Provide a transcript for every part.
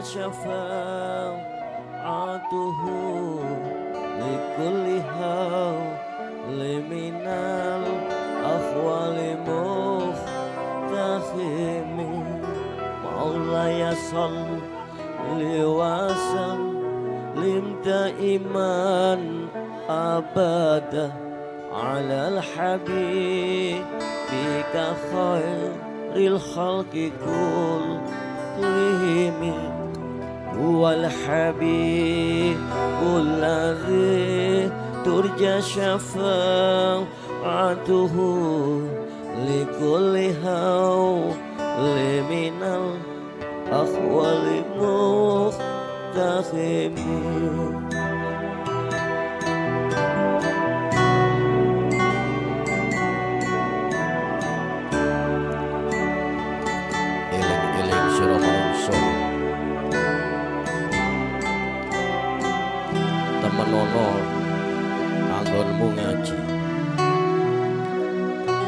syafa'atuhu likulli hawli minal akhwali muhtahimi maulaya salli wa sallim daiman abada ala al-habibika khairil khalqi kullihim huwal habibul ladzi turja syafa'atuhu likulli hawli minal akhwali muhtahimi. Eling-eling sira manungsa temenono anggonmu ngaji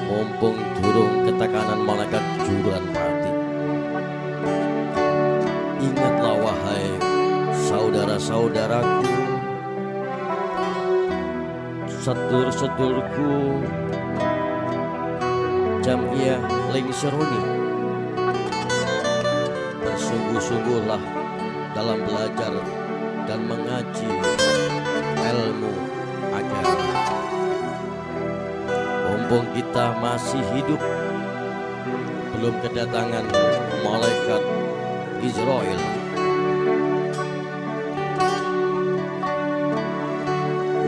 mumpung durung ketekanan malaikat juruan pati. Ingatlah wahai saudara-saudaraku, sedulur-sedulurku Jam'iyah Lingseruni, bersungguh-sungguhlah dalam belajar dan mengaji ilmu agama. Mumpung kita masih hidup, belum kedatangan malaikat Israel.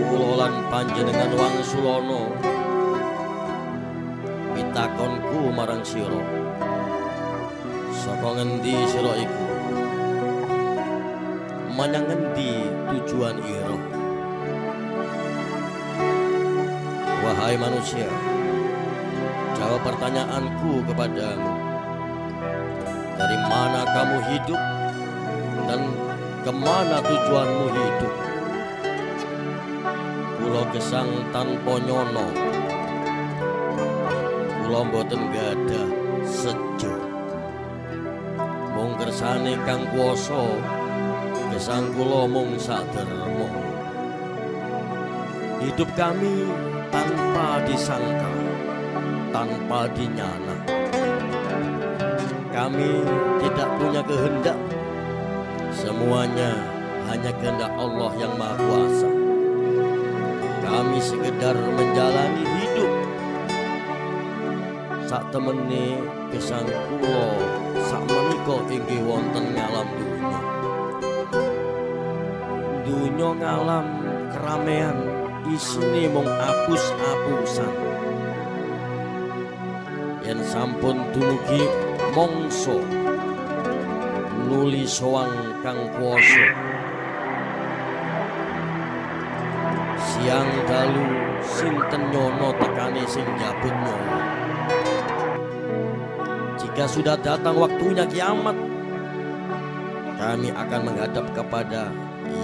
Kulolan panjenengan wangsulana pitakonku marang sira, saka ngendi sira iku, menyang ngendi tujuan ira? Wahai manusia, jawab pertanyaanku kepadamu. Dari mana kamu hidup dan kemana tujuanmu hidup? Kula gesang tanpa nyono, kula mboten gadah sejo. Mung kersane kang kuwasa, gesang kula mung saderma. Hidup kami tanpa disangka, tanpa dinyana. Kami tidak punya kehendak, semuanya hanya kehendak Allah yang Maha Kuasa. Kami sekedar menjalani hidup. Sak temene gesang kula sak menika inggih wonten ngalam dunya. Dunya ngalam keramaian, isine mung apus-apusan. Yen sampun dumugi mongso nuli soang kang kuwasa, siang dalu sinten nyono tekane sing njabut nyawa. Jika sudah datang waktunya kiamat, kami akan menghadap kepada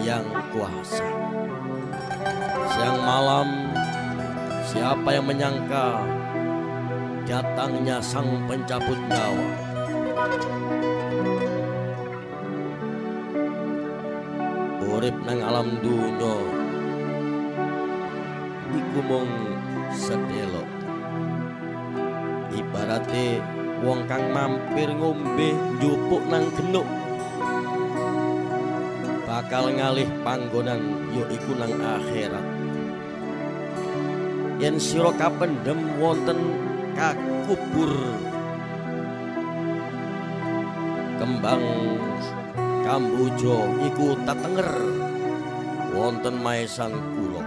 Yang Kuasa. Siang malam, siapa yang menyangka datangnya sang pencabut nyawa? Urip nang alam dunya iku mung sedelok, ibarate wong kang mampir ngombe njupuk nang genuk, bakal ngalih panggonan yaiku nang akhirat. Yen sira kapendhem wonten kakubur kembang kamboja iku tetenger wonten maesang kula.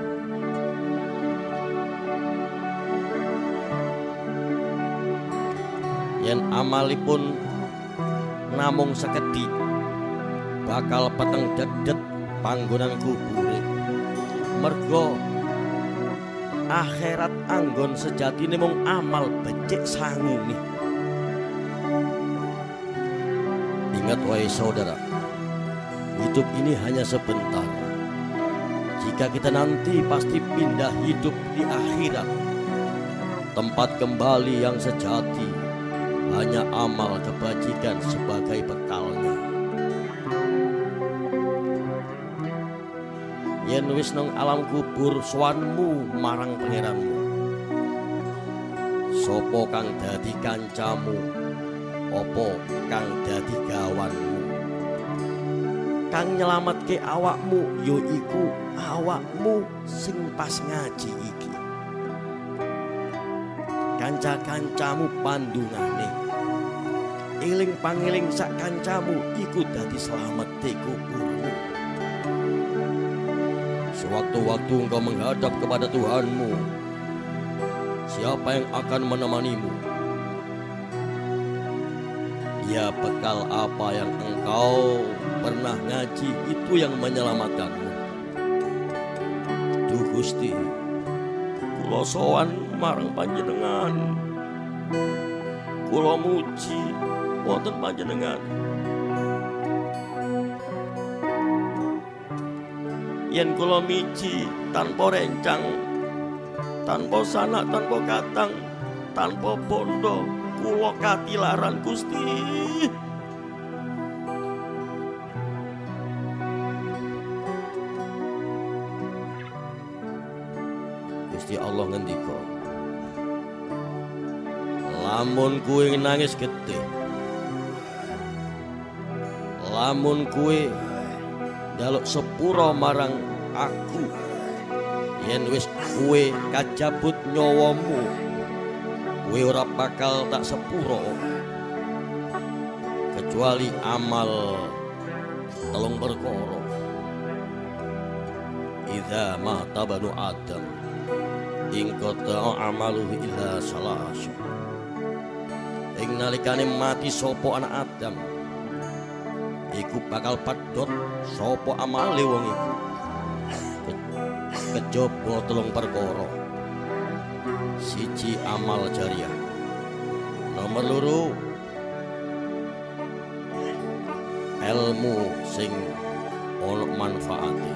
Yen amalipun namung sekedhik, bakal peteng dedet panggonan kubure. Merga akhirat anggon sejatine mung amal becik sangune. Ingat wahai saudara, hidup ini hanya sebentar. Jika kita nanti pasti pindah hidup di akhirat, tempat kembali yang sejati hanya amal kebajikan sebagai bekalnya. yen wis nang alam kubur sowanmu marang pangeranmu. Sopo kang dadi kancamu, opo kang dadi gawanmu. Kang nyelametke awakmu ya iku awakmu sing pas ngaji iki. Kanca-kancamu pandungane, eling pangeling sak kancamu iku dadi slamete kuburmu. Sewaktu-waktu engkau menghadap kepada Tuhanmu, siapa yang akan menemanimu? Ya, bekal apa yang engkau pernah ngaji itu yang menyelamatkanmu. Duh Gusti, kula sowan marang panjenengan, kula muji wonten panjenengan. Yen kula miji tanpa rencang, tanpa sanak, tanpa katang, tanpa bondo, kula katilaran Gusti. Gusti Allah ngendika, lamun kuwe nangis getih, lamun kuwe njaluk sepura marang aku, yen wis kuwe kajabut nyawamu, kuwe ora bakal tak sepura kecuali amal telung perkara. Idza mata banu Adam ing qata amaluhu illa salasya. Ing nalikane mati sapa anak Adam, iku bakal padhot sapa amale wong iku kejaba telung perkara. Siji amal jariah, nomor loro ilmu sing ana manfaate,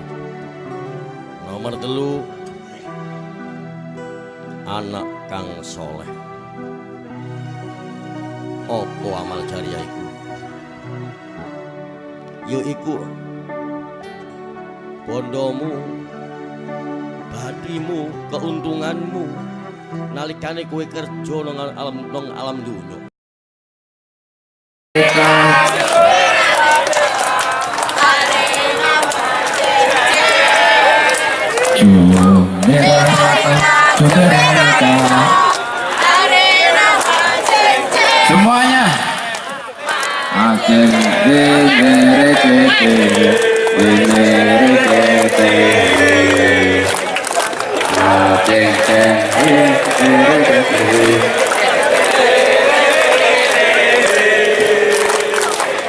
nomor telu anak kang soleh. Apa amal jariah iku? Yaiku bondomu, badimu, keuntunganmu nalikane kowe kerja nang alam dunya. Semuanya.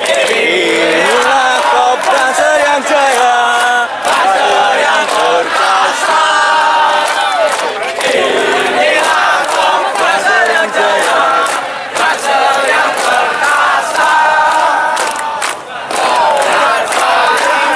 Inilah Kopdasar yang jaya, Kopdasar yang perkasa. Inilah Kopdasar yang jaya, Kopdasar yang perkasa. Kopdasar yang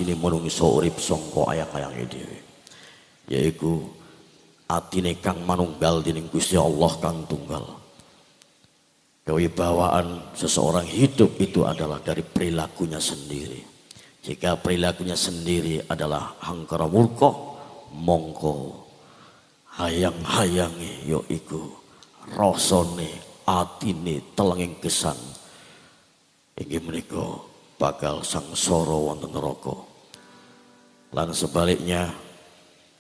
ajine manungsa urip sangka ayang-ayange dhewe, yaiku atine kang manunggal dening Gusti Allah kang tunggal. Kewibawaan seseorang hidup itu adalah dari perilakunya sendiri. Jika perilakunya sendiri adalah hangkara murka, mongko hayang-hayange yaiku rasane atine telenging gesang inggih menika bakal sangsara wonten neraka. Lan sebaliknya,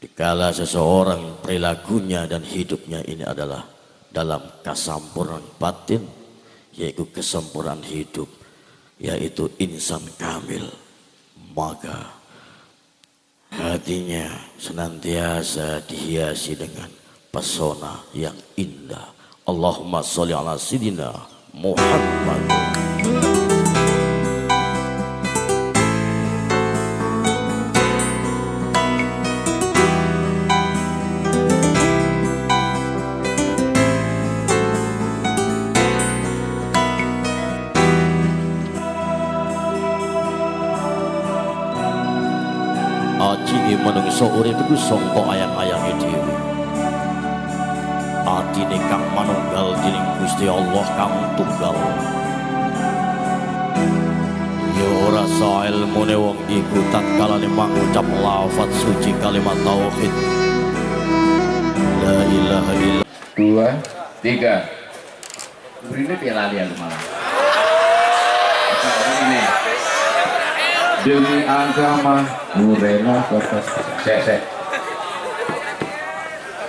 dikala seseorang perilakunya dan hidupnya ini adalah dalam kesempurnaan batin, yaitu kesempurnaan hidup, yaitu insan kamil, maka hatinya senantiasa dihiasi dengan pesona yang indah. Allahumma sholli ala sayyidina Muhammad. Ajine manungsa urip iku sangka ayang-ayange dhewe. Atine kang manunggal dening Gusti Allah kang tunggal. Ya ora sa ilmune wong iku tatkalane mangucap lafaz suci kalimat tauhid. La ilaha illallah. 2, 3. Burine piala dia malah. Ini. Demi agama murena kertas.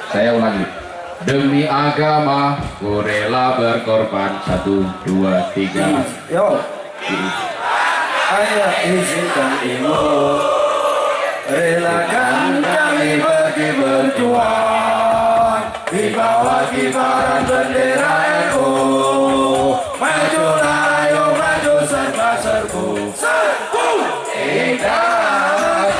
Saya ulangi. Demi agama ku rela berkorban. 1, 2, 3. Yo, ayo izinkan ibu, relakan kami pergi berjuang di bawah kibaran bendera NU. Majulah, ayo maju serba-serbu. Kita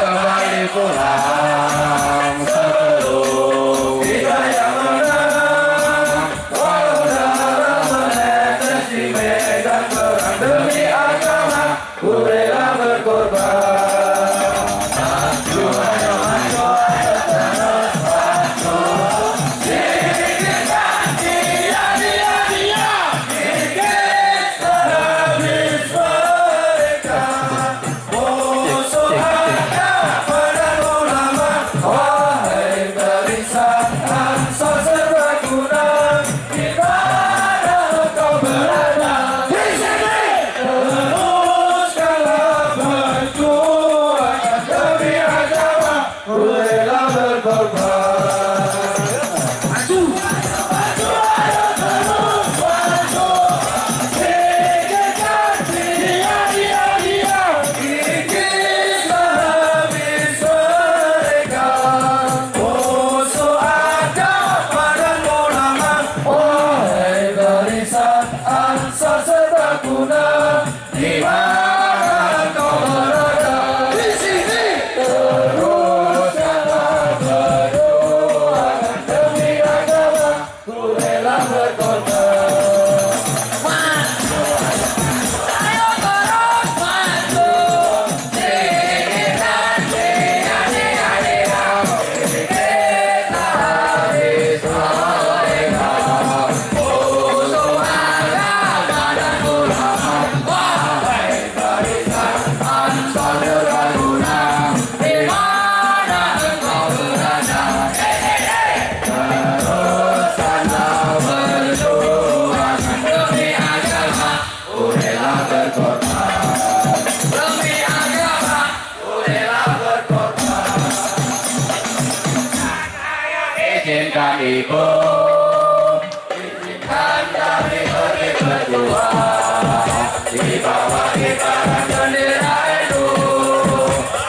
kembali pulang sebelum kita yang menang. Walau dalam menetes di medan perang, demi agama ku rela berkorban. Izinkan ibu, izinkan kami pergi berjuang di bawah kibaran bendera NU.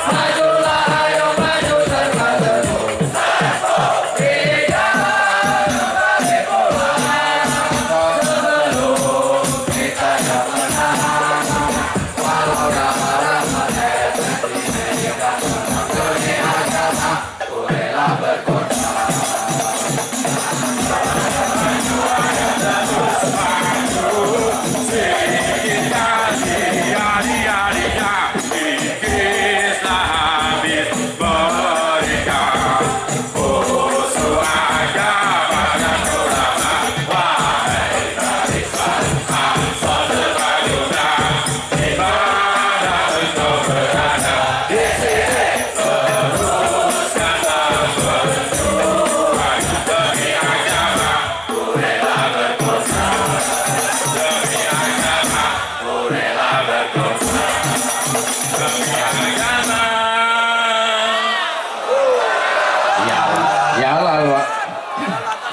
Majulah, ayo maju serba-serbu. Kita kembali pulang sebelum kita yang menang. Walau dalam menetes di medan perang, demi agama ku rela berkorban.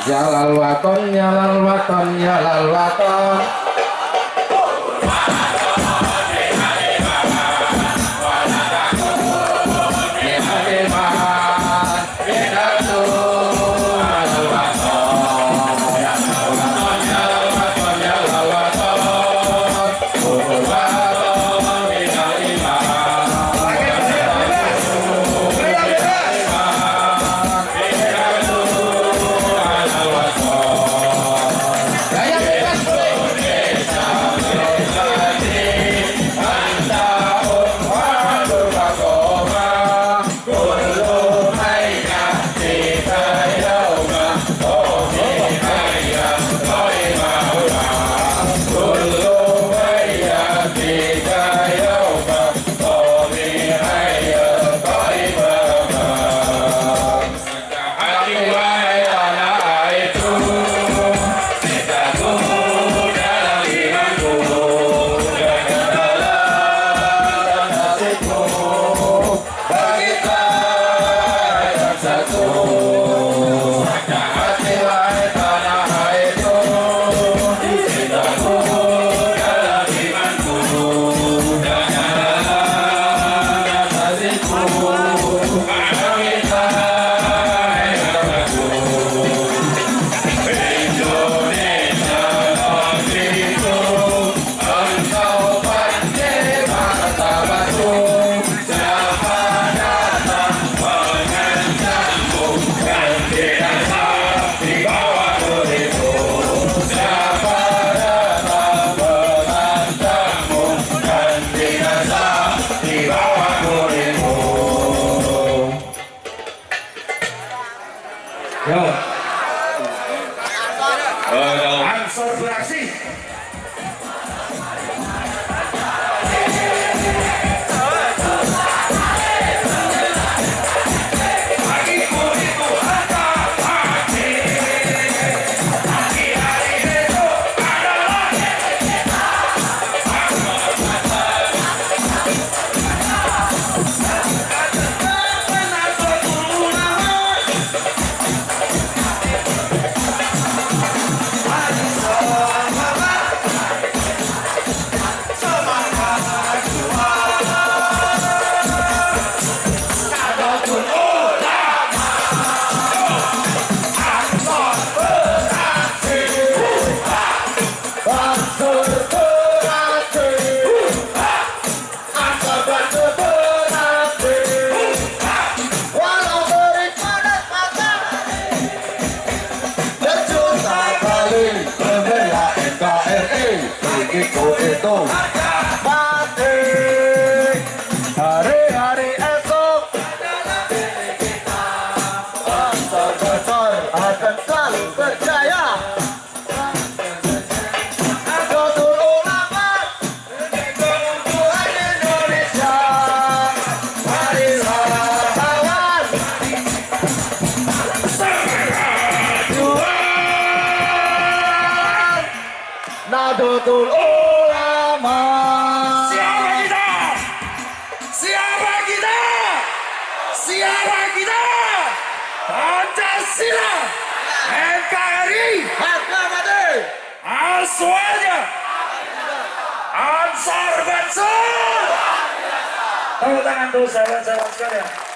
Jalal waton, jalal waton, jalal waton. Ansor beraksi. Itu mati hari-hari esok Ansor besar akan selalu berjaya. Nahdlatul Ulama keunggulan Indonesia. Marilah kawan juang Nahdlatul Ulama. Siapa kita? Siapa kita? Siapa kita? Pancasila, NKRI, Harga mati. semuanya. Ansor Bensur. Tepuk tangan tuh sahabat-sahabat sekalian.